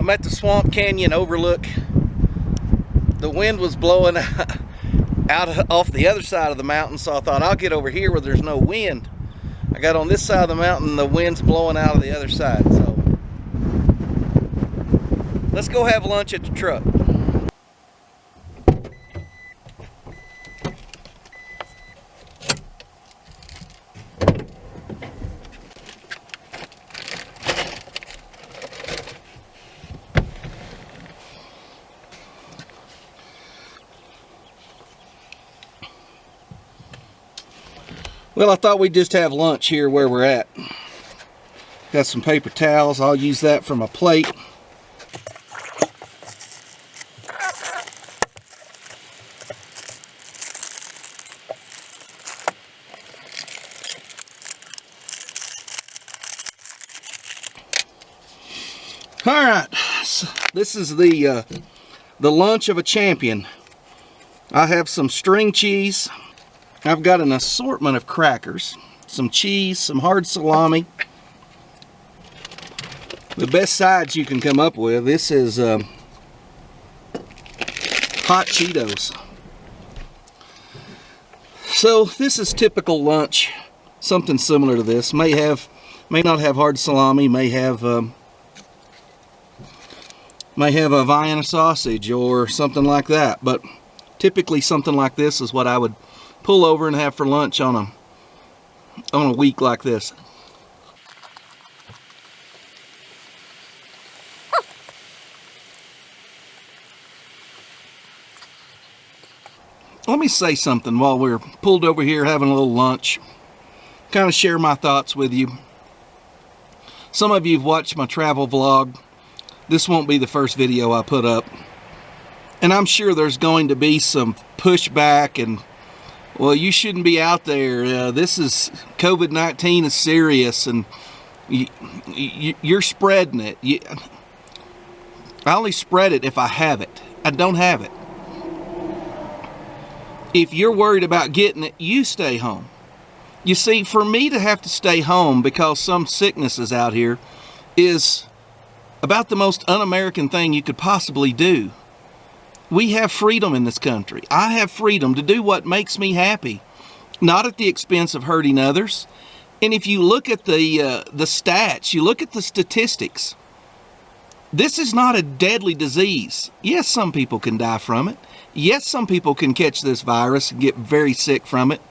I'm at the Swamp Canyon overlook. The wind was blowing out off the other side of the mountain, so I thought I'll get over here where there's no wind. I got on this side of the mountain, the wind's blowing out of the other side. So let's go have lunch at the truck. Well, I thought we'd just have lunch here where we're at. Got some paper towels. I'll use that for my plate. All right, so this is the lunch of a champion. I have some string cheese. I've got an assortment of crackers, some cheese, some hard salami. The best sides you can come up with. This is hot Cheetos. So this is typical lunch, something similar to this. May not have hard salami, may have a Vienna sausage or something like that. But typically something like this is what I would pull over and have for lunch on a week like this. Let me say something while we're pulled over here having a little lunch. Kind of share my thoughts with you. Some of you have watched my travel vlog. This won't be the first video I put up. And I'm sure there's going to be some pushback and, well, you shouldn't be out there. This is, COVID-19 is serious and you're spreading it. I only spread it if I have it. I don't have it. If you're worried about getting it, you stay home. You see, for me to have to stay home because some sickness is out here is about the most un-American thing you could possibly do. We have freedom in this country. I have freedom to do what makes me happy, not at the expense of hurting others. And if you look at the stats, you look at the statistics, this is not a deadly disease. Yes, some people can die from it. Yes, some people can catch this virus and get very sick from it.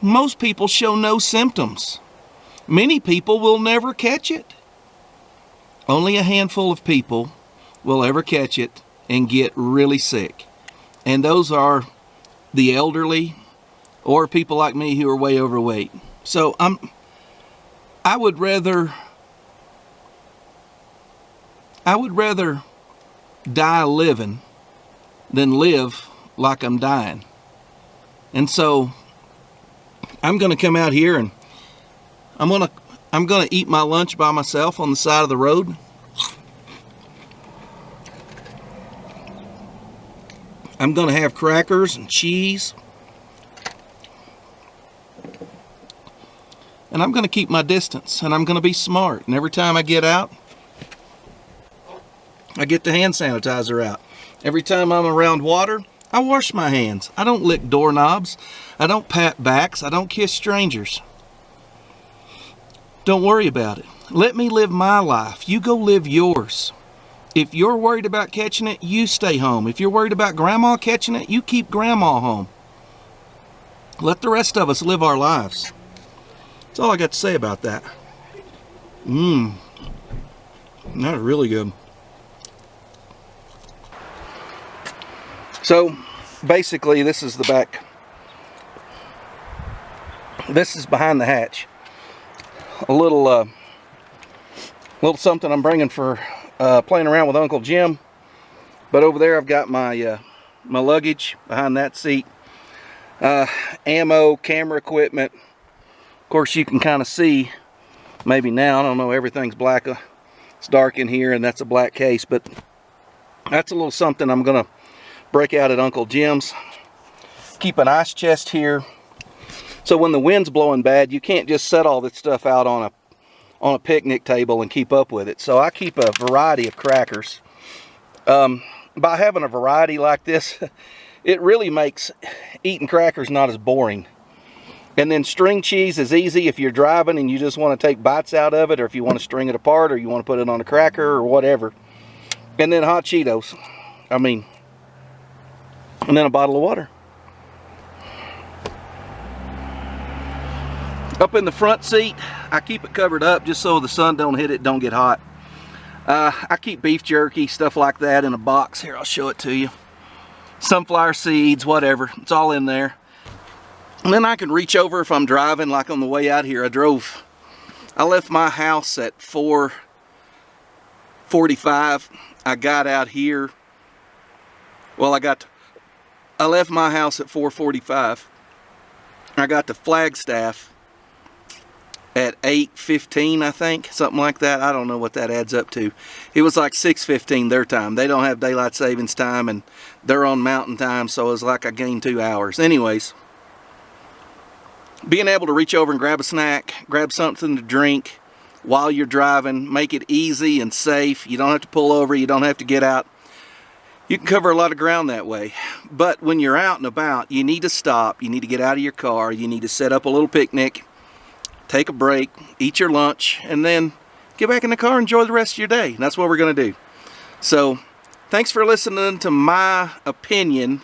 Most people show no symptoms. Many people will never catch it. Only a handful of people will ever catch it and get really sick. And those are the elderly or people like me who are way overweight. So I would rather die living than live like I'm dying. And so I'm going to come out here and I'm going to eat my lunch by myself on the side of the road. I'm going to have crackers and cheese. And I'm going to keep my distance and I'm going to be smart. And every time I get out, I get the hand sanitizer out. Every time I'm around water, I wash my hands. I don't lick doorknobs. I don't pat backs. I don't kiss strangers. Don't worry about it. Let me live my life. You go live yours. If you're worried about catching it, you stay home. If you're worried about grandma catching it, you keep grandma home. Let the rest of us live our lives. That's all I got to say about that. That is really good. So basically this is the back. This is behind the hatch. A little something I'm bringing for playing around with Uncle Jim. But over there I've got my my luggage behind that seat. Ammo, camera equipment. Of course you can kind of see maybe now, I don't know, everything's black. It's dark in here and that's a black case, but that's a little something I'm gonna break out at Uncle Jim's. Keep an ice chest here. So when the wind's blowing bad, you can't just set all this stuff out on a picnic table and keep up with it. So I keep a variety of crackers. By having a variety like this, it really makes eating crackers not as boring. And then string cheese is easy if you're driving and you just want to take bites out of it, or if you want to string it apart, or you want to put it on a cracker or whatever. And then hot Cheetos. And then a bottle of water. Up in the front seat, I keep it covered up just so the sun don't hit it, don't get hot. I keep beef jerky, stuff like that, in a box. Here, I'll show it to you. Sunflower seeds, whatever. It's all in there. And then I can reach over if I'm driving, like on the way out here. I left my house at 4:45. I got out here. Well, I left my house at 4:45. I got to Flagstaff at 8:15, I think, something like that. I don't know what that adds up to. It was like 6:15 their time. They don't have daylight savings time, and they're on mountain time, so it was like I gained 2 hours. Anyways, being able to reach over and grab a snack, grab something to drink while you're driving, make it easy and safe. You don't have to pull over, you don't have to get out. You can cover a lot of ground that way. But when you're out and about, you need to stop, you need to get out of your car, you need to set up a little picnic, take a break, eat your lunch, and then get back in the car and enjoy the rest of your day. And that's what we're going to do. So, thanks for listening to my opinion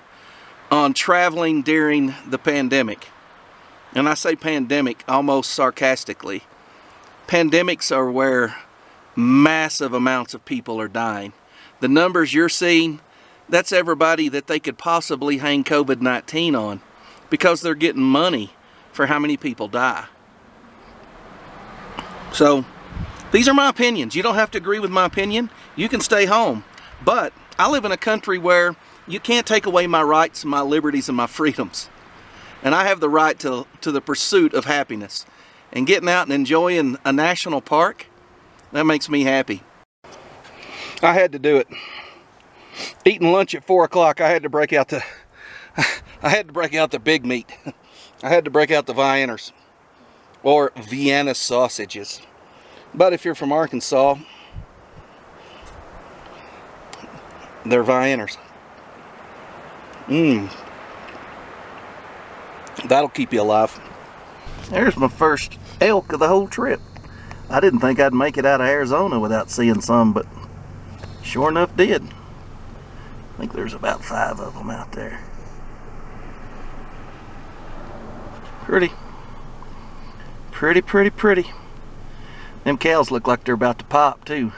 on traveling during the pandemic. And I say pandemic almost sarcastically. Pandemics are where massive amounts of people are dying. The numbers you're seeing, that's everybody that they could possibly hang COVID-19 on, because they're getting money for how many people die. So, these are my opinions. You don't have to agree with my opinion. You can stay home. But I live in a country where you can't take away my rights, my liberties, and my freedoms. And I have the right to the pursuit of happiness. And getting out and enjoying a national park, that makes me happy. I had to do it. Eating lunch at 4 o'clock, I had to break out the big meat. I had to break out the Vienners, or Vienna sausages. But if you're from Arkansas, they're Vienners. That'll keep you alive. There's my first elk of the whole trip. I didn't think I'd make it out of Arizona without seeing some, but sure enough did. I think there's about 5 of them out there. Pretty. Pretty, pretty, pretty. Them cows look like they're about to pop too.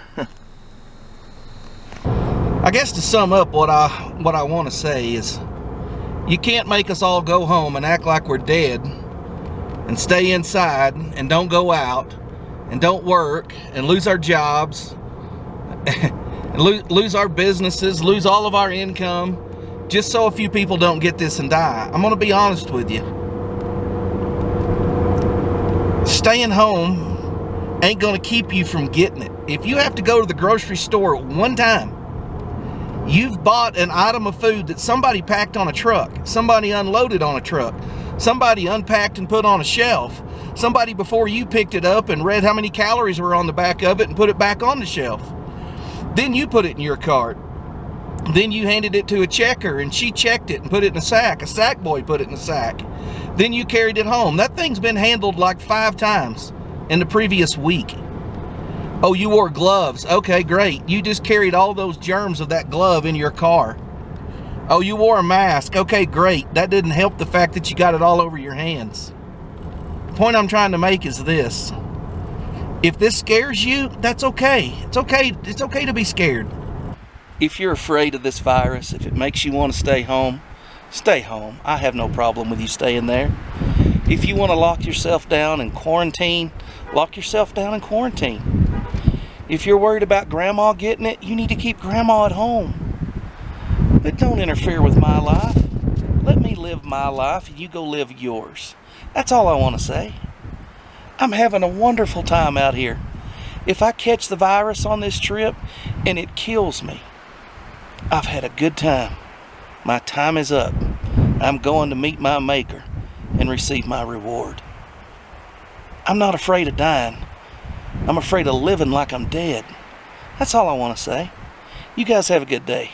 I guess to sum up what I want to say is, you can't make us all go home and act like we're dead and stay inside and don't go out and don't work and lose our jobs and lose our businesses, lose all of our income, just so a few people don't get this and die. I'm going to be honest with you. Staying home ain't going to keep you from getting it. If you have to go to the grocery store one time, you've bought an item of food that somebody packed on a truck, somebody unloaded on a truck, somebody unpacked and put on a shelf, somebody before you picked it up and read how many calories were on the back of it and put it back on the shelf. Then you put it in your cart. Then you handed it to a checker and she checked it and put it in a sack. A sack boy put it in a sack. Then you carried it home. That thing's been handled like 5 times in the previous week. Oh, you wore gloves. Okay, great. You just carried all those germs of that glove in your car. Oh, you wore a mask. Okay, great. That didn't help the fact that you got it all over your hands. The point I'm trying to make is this. If this scares you, that's okay. It's okay. It's okay to be scared. If you're afraid of this virus, if it makes you want to stay home, stay home. I have no problem with you staying there. If you want to lock yourself down and quarantine, lock yourself down and quarantine. If you're worried about grandma getting it, you need to keep grandma at home. But don't interfere with my life. Let me live my life and you go live yours. That's all I want to say. I'm having a wonderful time out here. If I catch the virus on this trip and it kills me, I've had a good time. My time is up. I'm going to meet my maker and receive my reward. I'm not afraid of dying. I'm afraid of living like I'm dead. That's all I want to say. You guys have a good day.